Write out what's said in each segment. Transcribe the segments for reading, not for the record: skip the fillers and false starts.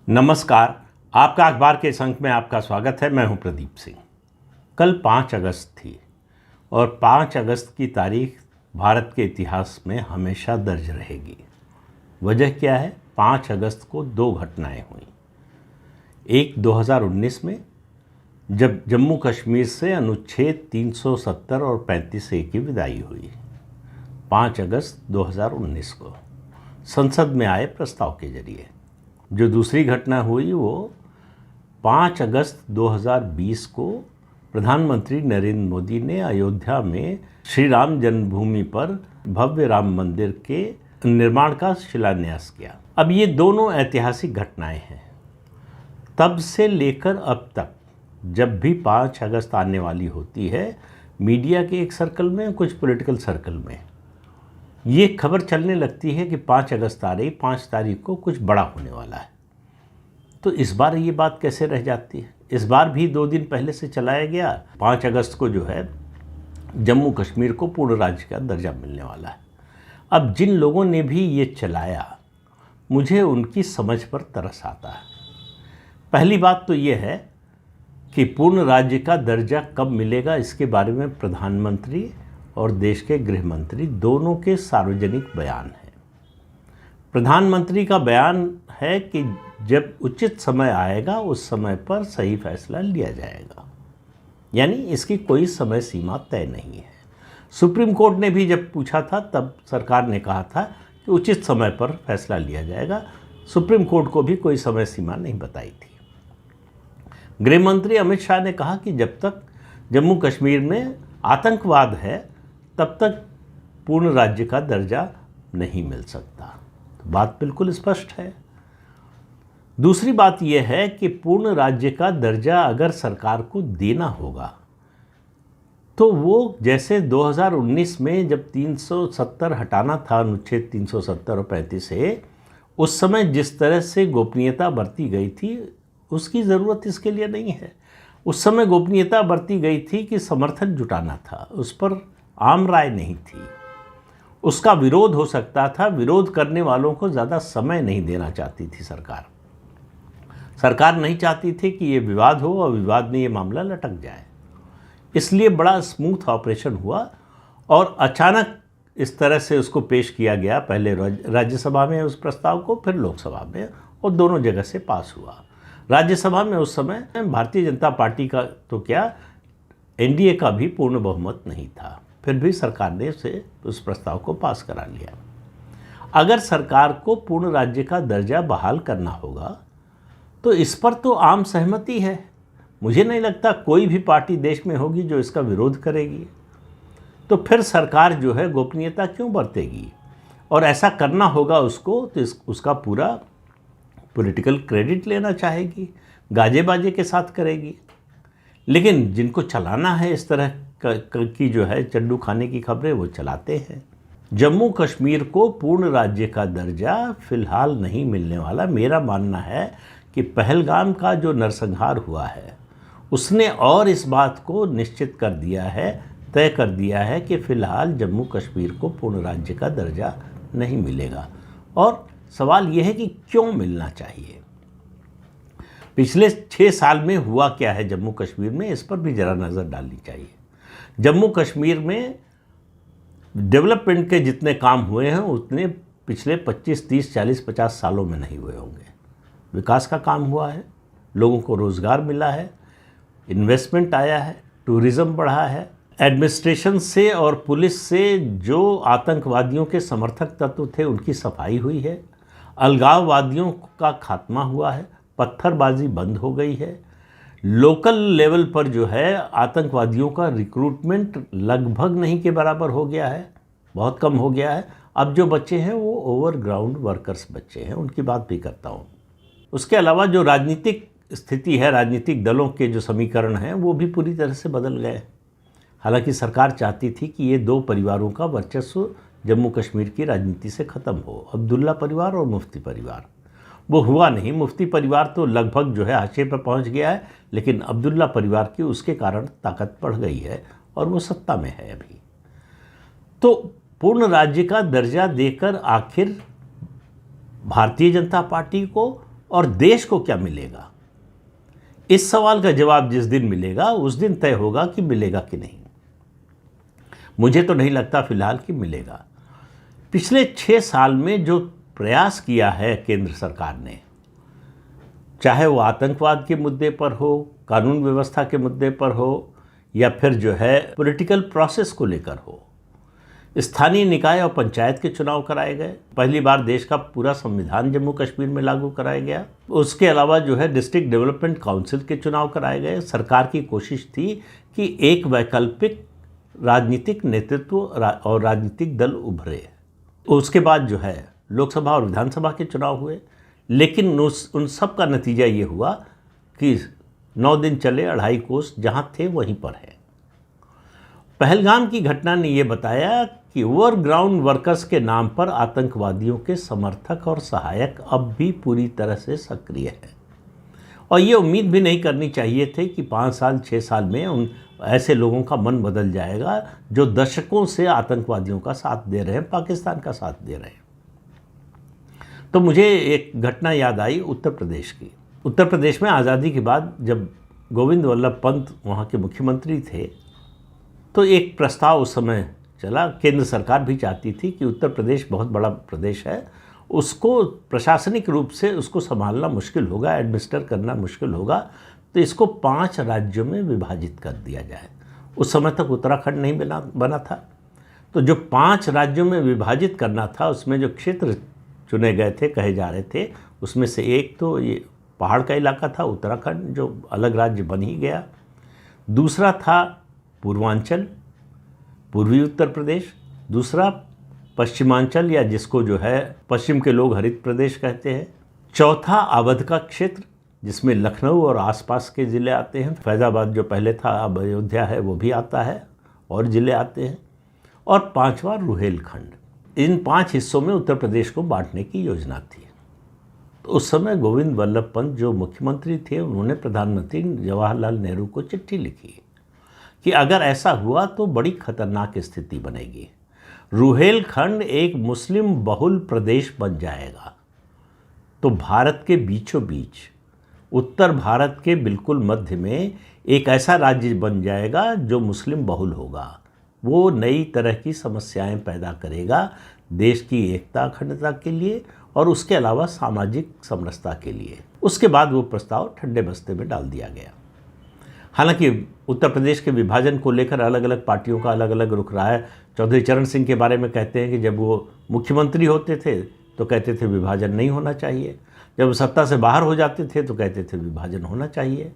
नमस्कार। आपका अखबार के इस अंक में आपका स्वागत है। मैं हूं प्रदीप सिंह। कल 5 अगस्त थी और 5 अगस्त की तारीख भारत के इतिहास में हमेशा दर्ज रहेगी। वजह क्या है? 5 अगस्त को 2 घटनाएं हुई। एक 2019 में जब जम्मू कश्मीर से अनुच्छेद 370 और 35A की विदाई हुई। 5 अगस्त 2019 को संसद में आए प्रस्ताव के जरिए। जो दूसरी घटना हुई वो 5 अगस्त 2020 को प्रधानमंत्री नरेंद्र मोदी ने अयोध्या में श्री राम जन्मभूमि पर भव्य राम मंदिर के निर्माण का शिलान्यास किया। अब ये दोनों ऐतिहासिक घटनाएं हैं। तब से लेकर अब तक जब भी 5 अगस्त आने वाली होती है, मीडिया के एक सर्कल में, कुछ पॉलिटिकल सर्कल में ये खबर चलने लगती है कि 5 अगस्त आ रही, 5 तारीख को कुछ बड़ा होने वाला है। तो इस बार ये बात कैसे रह जाती है? इस बार भी 2 दिन पहले से चलाया गया। 5 अगस्त को जो है जम्मू कश्मीर को पूर्ण राज्य का दर्जा मिलने वाला है। अब जिन लोगों ने भी ये चलाया, मुझे उनकी समझ पर तरस आता है। पहली बात तो ये है कि पूर्ण राज्य का दर्जा कब मिलेगा, इसके बारे में प्रधानमंत्री और देश के गृह मंत्री दोनों के सार्वजनिक बयान हैं। प्रधानमंत्री का बयान है कि जब उचित समय आएगा उस समय पर सही फैसला लिया जाएगा, यानी इसकी कोई समय सीमा तय नहीं है। सुप्रीम कोर्ट ने भी जब पूछा था तब सरकार ने कहा था कि उचित समय पर फैसला लिया जाएगा। सुप्रीम कोर्ट को भी कोई समय सीमा नहीं बताई थी। गृह मंत्री अमित शाह ने कहा कि जब तक जम्मू कश्मीर में आतंकवाद है तब तक पूर्ण राज्य का दर्जा नहीं मिल सकता। तो बात बिल्कुल स्पष्ट है। दूसरी बात यह है कि पूर्ण राज्य का दर्जा अगर सरकार को देना होगा तो वो जैसे 2019 में जब 370 हटाना था, अनुच्छेद 370 और 35A, उस समय जिस तरह से गोपनीयता बरती गई थी उसकी ज़रूरत इसके लिए नहीं है। उस समय गोपनीयता बरती गई थी कि समर्थन जुटाना था, उस पर आम राय नहीं थी, उसका विरोध हो सकता था। विरोध करने वालों को ज़्यादा समय नहीं देना चाहती थी सरकार। सरकार नहीं चाहती थी कि ये विवाद हो और विवाद में ये मामला लटक जाए। इसलिए बड़ा स्मूथ ऑपरेशन हुआ और अचानक इस तरह से उसको पेश किया गया। पहले राज्यसभा में उस प्रस्ताव को, फिर लोकसभा में, और दोनों जगह से पास हुआ। राज्यसभा में उस समय भारतीय जनता पार्टी का तो क्या, एनडीए का भी पूर्ण बहुमत नहीं था, फिर भी सरकार ने उस प्रस्ताव को पास करा लिया। अगर सरकार को पूर्ण राज्य का दर्जा बहाल करना होगा तो इस पर तो आम सहमति है। मुझे नहीं लगता कोई भी पार्टी देश में होगी जो इसका विरोध करेगी। तो फिर सरकार जो है गोपनीयता क्यों बरतेगी? और ऐसा करना होगा उसको तो उसका पूरा पॉलिटिकल क्रेडिट लेना चाहेगी, गाजे बाजे के साथ करेगी। लेकिन जिनको चलाना है इस तरह की जो है चंडू खाने की खबरें, वो चलाते हैं। जम्मू कश्मीर को पूर्ण राज्य का दर्जा फिलहाल नहीं मिलने वाला। मेरा मानना है कि पहलगाम का जो नरसंहार हुआ है उसने और इस बात को निश्चित कर दिया है, तय कर दिया है कि फ़िलहाल जम्मू कश्मीर को पूर्ण राज्य का दर्जा नहीं मिलेगा। और सवाल यह है कि क्यों मिलना चाहिए? पिछले 6 साल में हुआ क्या है जम्मू कश्मीर में, इस पर भी ज़रा नज़र डालनी चाहिए। जम्मू कश्मीर में डेवलपमेंट के जितने काम हुए हैं उतने पिछले 25, 30, 40, 50 सालों में नहीं हुए होंगे। विकास का काम हुआ है, लोगों को रोज़गार मिला है, इन्वेस्टमेंट आया है, टूरिज़्म बढ़ा है। एडमिनिस्ट्रेशन से और पुलिस से जो आतंकवादियों के समर्थक तत्व थे उनकी सफाई हुई है, अलगाववादियों का खात्मा हुआ है, पत्थरबाजी बंद हो गई है। लोकल लेवल पर जो है आतंकवादियों का रिक्रूटमेंट लगभग नहीं के बराबर हो गया है, बहुत कम हो गया है। अब जो बच्चे हैं वो ओवरग्राउंड वर्कर्स बच्चे हैं, उनकी बात भी करता हूँ। उसके अलावा जो राजनीतिक स्थिति है, राजनीतिक दलों के जो समीकरण हैं वो भी पूरी तरह से बदल गए। हालांकि सरकार चाहती थी कि ये 2 परिवारों का वर्चस्व जम्मू कश्मीर की राजनीति से ख़त्म हो, अब्दुल्ला परिवार और मुफ्ती परिवार। वो हुआ नहीं। मुफ्ती परिवार तो लगभग जो है हाशिए पर पहुंच गया है, लेकिन अब्दुल्ला परिवार की उसके कारण ताकत बढ़ गई है और वो सत्ता में है अभी। तो पूर्ण राज्य का दर्जा देकर आखिर भारतीय जनता पार्टी को और देश को क्या मिलेगा? इस सवाल का जवाब जिस दिन मिलेगा उस दिन तय होगा कि मिलेगा कि नहीं। मुझे तो नहीं लगता फिलहाल कि मिलेगा। पिछले 6 साल में जो प्रयास किया है केंद्र सरकार ने, चाहे वो आतंकवाद के मुद्दे पर हो, कानून व्यवस्था के मुद्दे पर हो, या फिर जो है पॉलिटिकल प्रोसेस को लेकर हो, स्थानीय निकाय और पंचायत के चुनाव कराए गए। पहली बार देश का पूरा संविधान जम्मू कश्मीर में लागू कराया गया। उसके अलावा जो है डिस्ट्रिक्ट डेवलपमेंट काउंसिल के चुनाव कराए गए। सरकार की कोशिश थी कि एक वैकल्पिक राजनीतिक नेतृत्व और राजनीतिक दल उभरे। उसके बाद जो है लोकसभा और विधानसभा के चुनाव हुए, लेकिन उन सब का नतीजा ये हुआ कि 9 दिन चले 2.5 कोस जहाँ थे वहीं पर है। पहलगाम की घटना ने ये बताया कि ओवरग्राउंड वर्कर्स के नाम पर आतंकवादियों के समर्थक और सहायक अब भी पूरी तरह से सक्रिय हैं। और ये उम्मीद भी नहीं करनी चाहिए थे कि 5 साल 6 साल में उन ऐसे लोगों का मन बदल जाएगा जो दशकों से आतंकवादियों का साथ दे रहे हैं, पाकिस्तान का साथ दे रहे हैं। तो मुझे एक घटना याद आई उत्तर प्रदेश की। उत्तर प्रदेश में आज़ादी के बाद जब गोविंद वल्लभ पंत वहाँ के मुख्यमंत्री थे, तो एक प्रस्ताव उस समय चला। केंद्र सरकार भी चाहती थी कि उत्तर प्रदेश बहुत बड़ा प्रदेश है, उसको प्रशासनिक रूप से उसको संभालना मुश्किल होगा, एडमिनिस्टर करना मुश्किल होगा, तो इसको 5 राज्यों में विभाजित कर दिया जाए। उस समय तक उत्तराखंड नहीं बना था। तो जो 5 राज्यों में विभाजित करना था, उसमें जो क्षेत्र चुने गए थे, कहे जा रहे थे, उसमें से एक तो ये पहाड़ का इलाका था उत्तराखंड, जो अलग राज्य बन ही गया। दूसरा था पूर्वांचल, पूर्वी उत्तर प्रदेश। दूसरा पश्चिमांचल, या जिसको जो है पश्चिम के लोग हरित प्रदेश कहते हैं। चौथा अवध का क्षेत्र, जिसमें लखनऊ और आसपास के ज़िले आते हैं। फैज़ाबाद जो पहले था अब अयोध्या है वो भी आता है, और ज़िले आते हैं। और 5वां रुहेलखंड। इन 5 हिस्सों में उत्तर प्रदेश को बांटने की योजना थी। तो उस समय गोविंद वल्लभ पंत जो मुख्यमंत्री थे, उन्होंने प्रधानमंत्री जवाहरलाल नेहरू को चिट्ठी लिखी कि अगर ऐसा हुआ तो बड़ी खतरनाक स्थिति बनेगी। रुहेलखंड एक मुस्लिम बहुल प्रदेश बन जाएगा। तो भारत के बीचों बीच, उत्तर भारत के बिल्कुल मध्य में एक ऐसा राज्य बन जाएगा जो मुस्लिम बहुल होगा। वो नई तरह की समस्याएं पैदा करेगा देश की एकता अखंडता के लिए और उसके अलावा सामाजिक समरसता के लिए। उसके बाद वो प्रस्ताव ठंडे बस्ते में डाल दिया गया। हालांकि उत्तर प्रदेश के विभाजन को लेकर अलग अलग पार्टियों का अलग अलग रुख रहा है। चौधरी चरण सिंह के बारे में कहते हैं कि जब वो मुख्यमंत्री होते थे तो कहते थे विभाजन नहीं होना चाहिए, जब सत्ता से बाहर हो जाते थे तो कहते थे विभाजन होना चाहिए।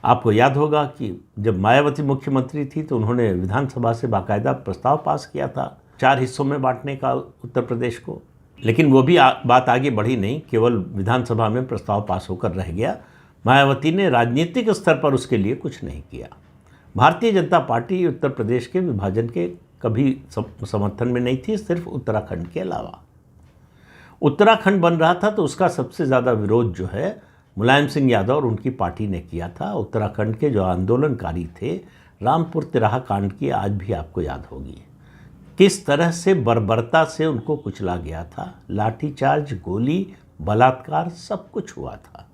आपको याद होगा कि जब मायावती मुख्यमंत्री थी तो उन्होंने विधानसभा से बाकायदा प्रस्ताव पास किया था 4 हिस्सों में बांटने का उत्तर प्रदेश को, लेकिन वो भी बात आगे बढ़ी नहीं, केवल विधानसभा में प्रस्ताव पास होकर रह गया। मायावती ने राजनीतिक स्तर पर उसके लिए कुछ नहीं किया। भारतीय जनता पार्टी उत्तर प्रदेश के विभाजन के कभी समर्थन में नहीं थी, सिर्फ उत्तराखंड के अलावा। उत्तराखंड बन रहा था तो उसका सबसे ज़्यादा विरोध जो है मुलायम सिंह यादव और उनकी पार्टी ने किया था। उत्तराखंड के जो आंदोलनकारी थे, रामपुर तिराहा कांड की आज भी आपको याद होगी, किस तरह से बर्बरता से उनको कुचला गया था। लाठीचार्ज, गोली, बलात्कार सब कुछ हुआ था।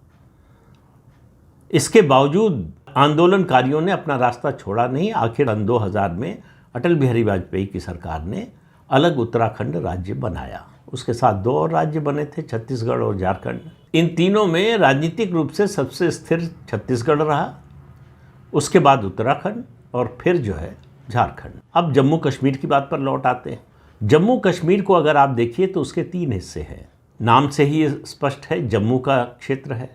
इसके बावजूद आंदोलनकारियों ने अपना रास्ता छोड़ा नहीं। आखिर 2000 में अटल बिहारी वाजपेयी की सरकार ने अलग उत्तराखंड राज्य बनाया। उसके साथ 2 और राज्य बने थे, छत्तीसगढ़ और झारखंड। इन तीनों में राजनीतिक रूप से सबसे स्थिर छत्तीसगढ़ रहा, उसके बाद उत्तराखंड और फिर जो है झारखंड। अब जम्मू कश्मीर की बात पर लौट आते हैं। जम्मू कश्मीर को अगर आप देखिए तो उसके 3 हिस्से हैं। नाम से ही स्पष्ट है, जम्मू का क्षेत्र है।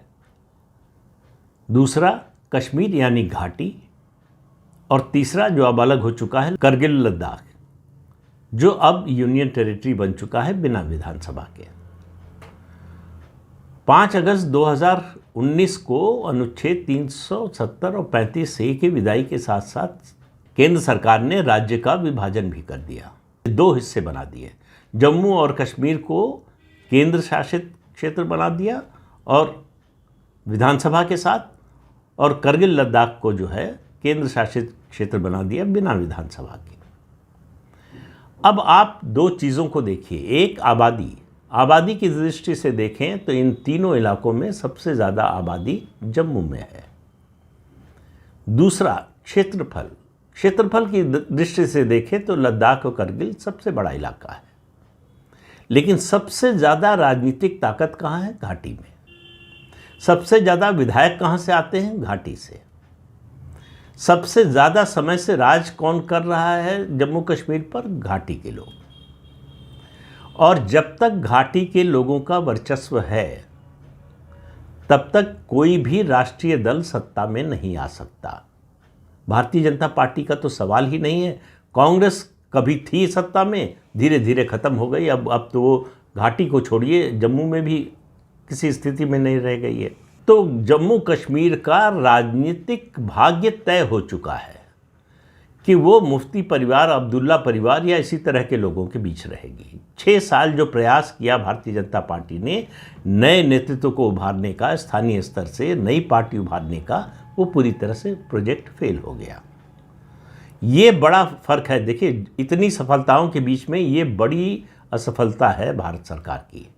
दूसरा कश्मीर यानी घाटी, और तीसरा जो अब अलग हो चुका है करगिल लद्दाख, जो अब यूनियन टेरिटरी बन चुका है बिना विधानसभा के। 5 अगस्त 2019 को अनुच्छेद 370 और 35A की विदाई के साथ साथ केंद्र सरकार ने राज्य का विभाजन भी कर दिया, 2 हिस्से बना दिए। जम्मू और कश्मीर को केंद्र शासित क्षेत्र बना दिया और विधानसभा के साथ, और करगिल लद्दाख को जो है केंद्र शासित क्षेत्र बना दिया बिना विधानसभा के। अब आप 2 चीज़ों को देखिए, एक आबादी, आबादी की दृष्टि से देखें तो इन तीनों इलाकों में सबसे ज़्यादा आबादी जम्मू में है। दूसरा, क्षेत्रफल की दृष्टि से देखें तो लद्दाख और करगिल सबसे बड़ा इलाका है। लेकिन सबसे ज़्यादा राजनीतिक ताकत कहाँ है? घाटी में। सबसे ज़्यादा विधायक कहाँ से आते हैं? घाटी से। सबसे ज़्यादा समय से राज कौन कर रहा है जम्मू कश्मीर पर? घाटी के लोग। और जब तक घाटी के लोगों का वर्चस्व है तब तक कोई भी राष्ट्रीय दल सत्ता में नहीं आ सकता। भारतीय जनता पार्टी का तो सवाल ही नहीं है। कांग्रेस कभी थी सत्ता में, धीरे धीरे ख़त्म हो गई। अब तो वो घाटी को छोड़िए, जम्मू में भी किसी स्थिति में नहीं रह गई है। तो जम्मू कश्मीर का राजनीतिक भाग्य तय हो चुका है कि वो मुफ्ती परिवार, अब्दुल्ला परिवार या इसी तरह के लोगों के बीच रहेगी। 6 साल जो प्रयास किया भारतीय जनता पार्टी ने नए नेतृत्व को उभारने का, स्थानीय स्तर से नई पार्टी उभारने का, वो पूरी तरह से प्रोजेक्ट फेल हो गया। ये बड़ा फ़र्क है। देखिए, इतनी सफलताओं के बीच में ये बड़ी असफलता है भारत सरकार की।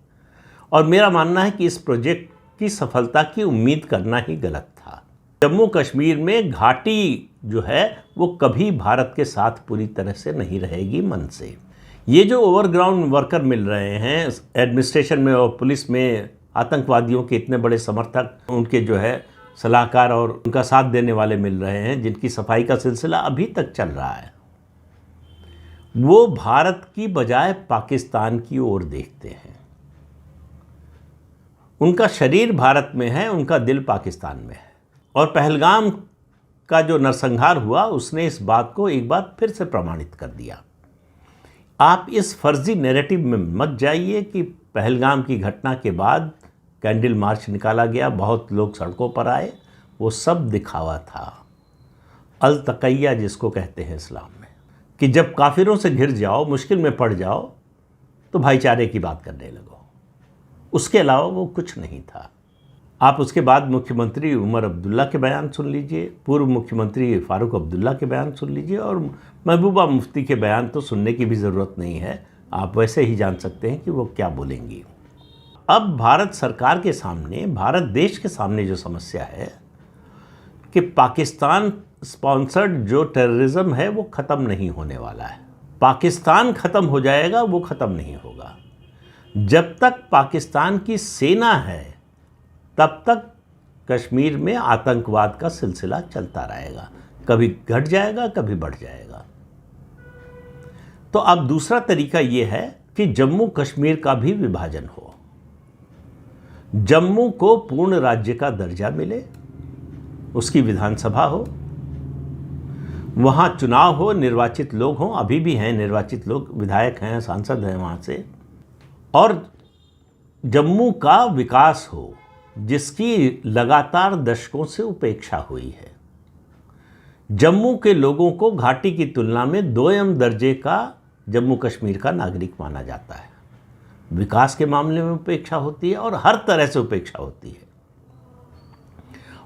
और मेरा मानना है कि इस प्रोजेक्ट की सफलता की उम्मीद करना ही गलत था। जम्मू कश्मीर में घाटी जो है वो कभी भारत के साथ पूरी तरह से नहीं रहेगी मन से। ये जो ओवरग्राउंड वर्कर मिल रहे हैं एडमिनिस्ट्रेशन में और पुलिस में, आतंकवादियों के इतने बड़े समर्थक, उनके जो है सलाहकार और उनका साथ देने वाले मिल रहे हैं, जिनकी सफाई का सिलसिला अभी तक चल रहा है, वो भारत की बजाय पाकिस्तान की ओर देखते हैं। उनका शरीर भारत में है, उनका दिल पाकिस्तान में है। और पहलगाम का जो नरसंहार हुआ उसने इस बात को एक बार फिर से प्रमाणित कर दिया। आप इस फर्जी नैरेटिव में मत जाइए कि पहलगाम की घटना के बाद कैंडल मार्च निकाला गया, बहुत लोग सड़कों पर आए, वो सब दिखावा था। अल तकैया जिसको कहते हैं इस्लाम में, कि जब काफिरों से घिर जाओ, मुश्किल में पड़ जाओ, तो भाईचारे की बात करने लगो। उसके अलावा वो कुछ नहीं था। आप उसके बाद मुख्यमंत्री उमर अब्दुल्ला के बयान सुन लीजिए, पूर्व मुख्यमंत्री फारूक अब्दुल्ला के बयान सुन लीजिए, और महबूबा मुफ्ती के बयान तो सुनने की भी ज़रूरत नहीं है, आप वैसे ही जान सकते हैं कि वो क्या बोलेंगी। अब भारत सरकार के सामने, भारत देश के सामने जो समस्या है कि पाकिस्तान स्पॉन्सर्ड जो टेररिज्म है वो ख़त्म नहीं होने वाला है। पाकिस्तान ख़त्म हो जाएगा, वो ख़त्म नहीं होगा। जब तक पाकिस्तान की सेना है तब तक कश्मीर में आतंकवाद का सिलसिला चलता रहेगा, कभी घट जाएगा, कभी बढ़ जाएगा। तो अब दूसरा तरीका ये है कि जम्मू कश्मीर का भी विभाजन हो, जम्मू को पूर्ण राज्य का दर्जा मिले, उसकी विधानसभा हो, वहाँ चुनाव हो, निर्वाचित लोग हों, अभी भी हैं निर्वाचित लोग, विधायक हैं, सांसद हैं वहाँ से, और जम्मू का विकास हो जिसकी लगातार दशकों से उपेक्षा हुई है। जम्मू के लोगों को घाटी की तुलना में 2म दर्जे का जम्मू कश्मीर का नागरिक माना जाता है। विकास के मामले में उपेक्षा होती है और हर तरह से उपेक्षा होती है।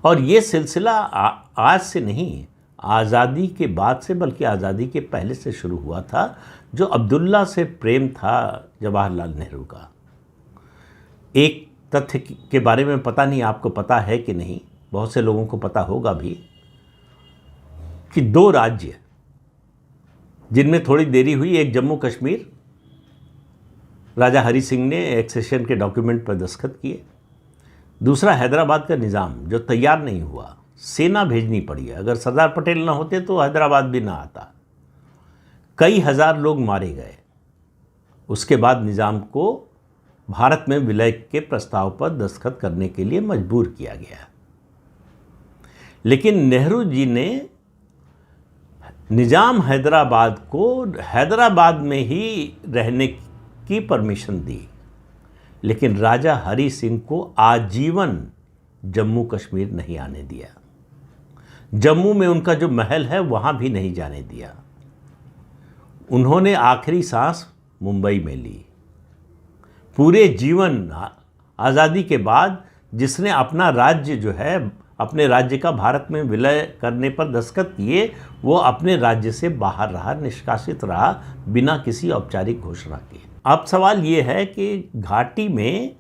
और ये सिलसिला आज से नहीं, आज़ादी के बाद से, बल्कि आज़ादी के पहले से शुरू हुआ था। जो अब्दुल्ला से प्रेम था जवाहरलाल नेहरू का, एक तथ्य के बारे में पता नहीं आपको पता है कि नहीं, बहुत से लोगों को पता होगा भी, कि 2 राज्य जिनमें थोड़ी देरी हुई, एक जम्मू कश्मीर, राजा हरि सिंह ने एक्सेशन के डॉक्यूमेंट पर दस्तखत किए, दूसरा हैदराबाद का निज़ाम जो तैयार नहीं हुआ, सेना भेजनी पड़ी। अगर सरदार पटेल ना होते तो हैदराबाद भी ना आता। कई हज़ार लोग मारे गए। उसके बाद निज़ाम को भारत में विलय के प्रस्ताव पर दस्तखत करने के लिए मजबूर किया गया। लेकिन नेहरू जी ने निज़ाम हैदराबाद को हैदराबाद में ही रहने की परमिशन दी, लेकिन राजा हरि सिंह को आजीवन जम्मू कश्मीर नहीं आने दिया। जम्मू में उनका जो महल है वहाँ भी नहीं जाने दिया। उन्होंने आखिरी सांस मुंबई में ली। पूरे जीवन आज़ादी के बाद जिसने अपना राज्य जो है, अपने राज्य का भारत में विलय करने पर दस्तखत किए, वो अपने राज्य से बाहर रहा, निष्कासित रहा, बिना किसी औपचारिक घोषणा के। अब सवाल ये है कि घाटी में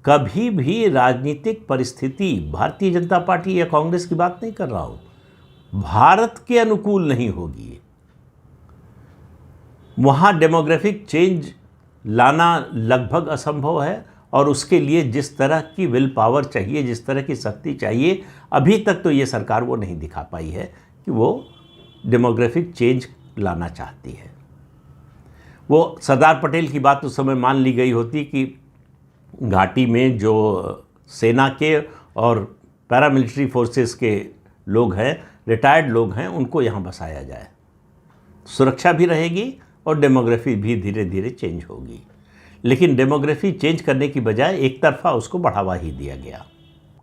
कभी भी राजनीतिक परिस्थिति, भारतीय जनता पार्टी या कांग्रेस की बात नहीं कर रहा हूँ, भारत के अनुकूल नहीं होगी। वहाँ डेमोग्राफिक चेंज लाना लगभग असंभव है, और उसके लिए जिस तरह की विल पावर चाहिए, जिस तरह की शक्ति चाहिए, अभी तक तो ये सरकार वो नहीं दिखा पाई है कि वो डेमोग्राफिक चेंज लाना चाहती है। वो सरदार पटेल की बात उस समय मान ली गई होती कि घाटी में जो सेना के और पैरामिलिट्री फोर्सेस के लोग हैं, रिटायर्ड लोग हैं, उनको यहाँ बसाया जाए, सुरक्षा भी रहेगी और डेमोग्राफी भी धीरे धीरे चेंज होगी। लेकिन डेमोग्राफी चेंज करने की बजाय एक तरफा उसको बढ़ावा ही दिया गया।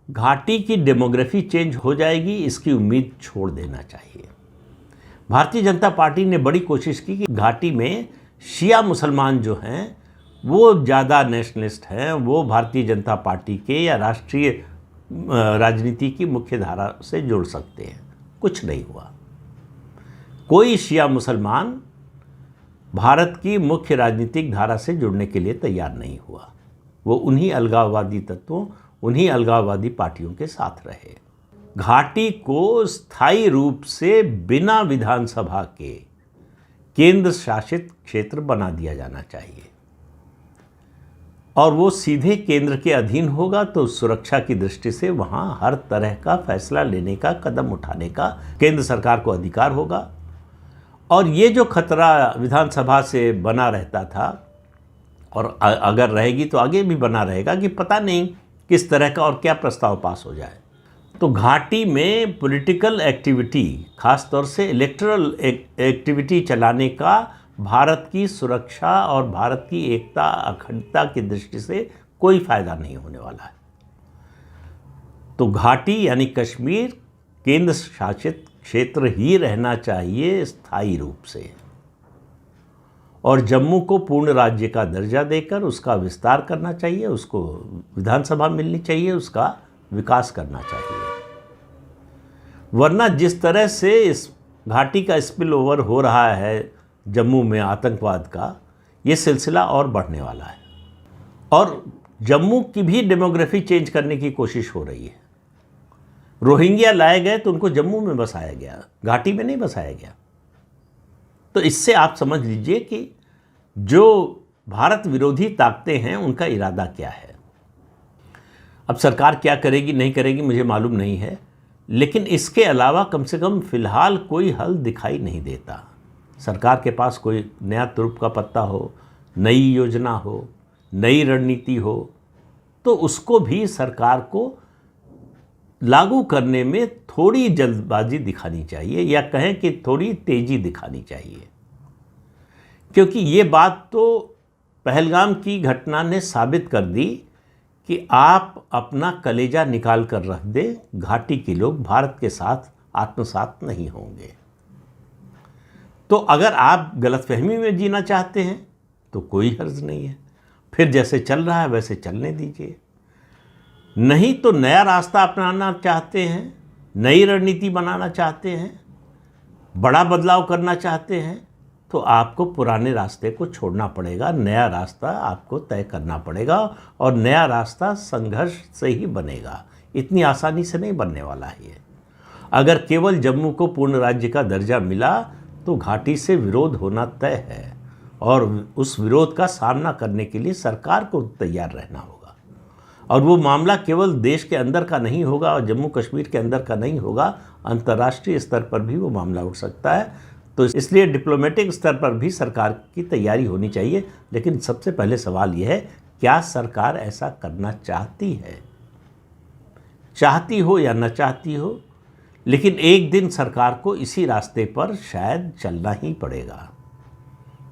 घाटी की डेमोग्राफी चेंज हो जाएगी, इसकी उम्मीद छोड़ देना चाहिए। भारतीय जनता पार्टी ने बड़ी कोशिश की कि घाटी में शिया मुसलमान जो हैं वो ज़्यादा नेशनलिस्ट हैं, वो भारतीय जनता पार्टी के या राष्ट्रीय राजनीति की मुख्य धारा से जुड़ सकते हैं। कुछ नहीं हुआ। कोई शिया मुसलमान भारत की मुख्य राजनीतिक धारा से जुड़ने के लिए तैयार नहीं हुआ। वो उन्हीं अलगाववादी तत्वों, उन्हीं अलगाववादी पार्टियों के साथ रहे। घाटी को स्थायी रूप से बिना विधानसभा के केंद्र शासित क्षेत्र बना दिया जाना चाहिए, और वो सीधे केंद्र के अधीन होगा, तो सुरक्षा की दृष्टि से वहाँ हर तरह का फैसला लेने का, कदम उठाने का केंद्र सरकार को अधिकार होगा। और ये जो खतरा विधानसभा से बना रहता था, और अगर रहेगी तो आगे भी बना रहेगा कि पता नहीं किस तरह का और क्या प्रस्ताव पास हो जाए, तो घाटी में पॉलिटिकल एक्टिविटी, खासतौर से इलेक्टोरल एक्टिविटी चलाने का भारत की सुरक्षा और भारत की एकता, अखंडता की दृष्टि से कोई फायदा नहीं होने वाला है। तो घाटी यानी कश्मीर केंद्र शासित क्षेत्र ही रहना चाहिए स्थायी रूप से, और जम्मू को पूर्ण राज्य का दर्जा देकर उसका विस्तार करना चाहिए, उसको विधानसभा मिलनी चाहिए, उसका विकास करना चाहिए। वरना जिस तरह से इस घाटी का स्पिल ओवर हो रहा है जम्मू में आतंकवाद का, ये सिलसिला और बढ़ने वाला है। और जम्मू की भी डेमोग्राफी चेंज करने की कोशिश हो रही है। रोहिंग्या लाए गए तो उनको जम्मू में बसाया गया, घाटी में नहीं बसाया गया। तो इससे आप समझ लीजिए कि जो भारत विरोधी ताकतें हैं उनका इरादा क्या है। अब सरकार क्या करेगी नहीं करेगी मुझे मालूम नहीं है, लेकिन इसके अलावा कम से कम फिलहाल कोई हल दिखाई नहीं देता। सरकार के पास कोई नया तुरुप का पत्ता हो, नई योजना हो, नई रणनीति हो, तो उसको भी सरकार को लागू करने में थोड़ी जल्दबाजी दिखानी चाहिए, या कहें कि थोड़ी तेज़ी दिखानी चाहिए। क्योंकि ये बात तो पहलगाम की घटना ने साबित कर दी कि आप अपना कलेजा निकाल कर रख दें, घाटी के लोग भारत के साथ आत्मसात नहीं होंगे। तो अगर आप गलतफहमी में जीना चाहते हैं तो कोई हर्ज नहीं है, फिर जैसे चल रहा है वैसे चलने दीजिए। नहीं तो नया रास्ता अपनाना चाहते हैं, नई रणनीति बनाना चाहते हैं, बड़ा बदलाव करना चाहते हैं, तो आपको पुराने रास्ते को छोड़ना पड़ेगा, नया रास्ता आपको तय करना पड़ेगा, और नया रास्ता संघर्ष से ही बनेगा। इतनी आसानी से नहीं बनने वाला है ये। अगर केवल जम्मू को पूर्ण राज्य का दर्जा मिला तो घाटी से विरोध होना तय है, और उस विरोध का सामना करने के लिए सरकार को तैयार रहना होगा। और वो मामला केवल देश के अंदर का नहीं होगा और जम्मू कश्मीर के अंदर का नहीं होगा, अंतर्राष्ट्रीय स्तर पर भी वो मामला उठ सकता है। तो इसलिए डिप्लोमेटिक स्तर पर भी सरकार की तैयारी होनी चाहिए। लेकिन सबसे पहले सवाल यह है, क्या सरकार ऐसा करना चाहती है? चाहती हो या न चाहती हो, लेकिन एक दिन सरकार को इसी रास्ते पर शायद चलना ही पड़ेगा।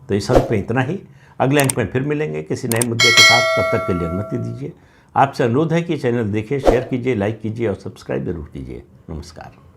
तो इस अंक में इतना ही। अगले अंक में फिर मिलेंगे किसी नए मुद्दे के साथ। तब तक के लिए अनुमति दीजिए। आपसे अनुरोध है कि चैनल देखें, शेयर कीजिए, लाइक कीजिए और सब्सक्राइब जरूर कीजिए। नमस्कार।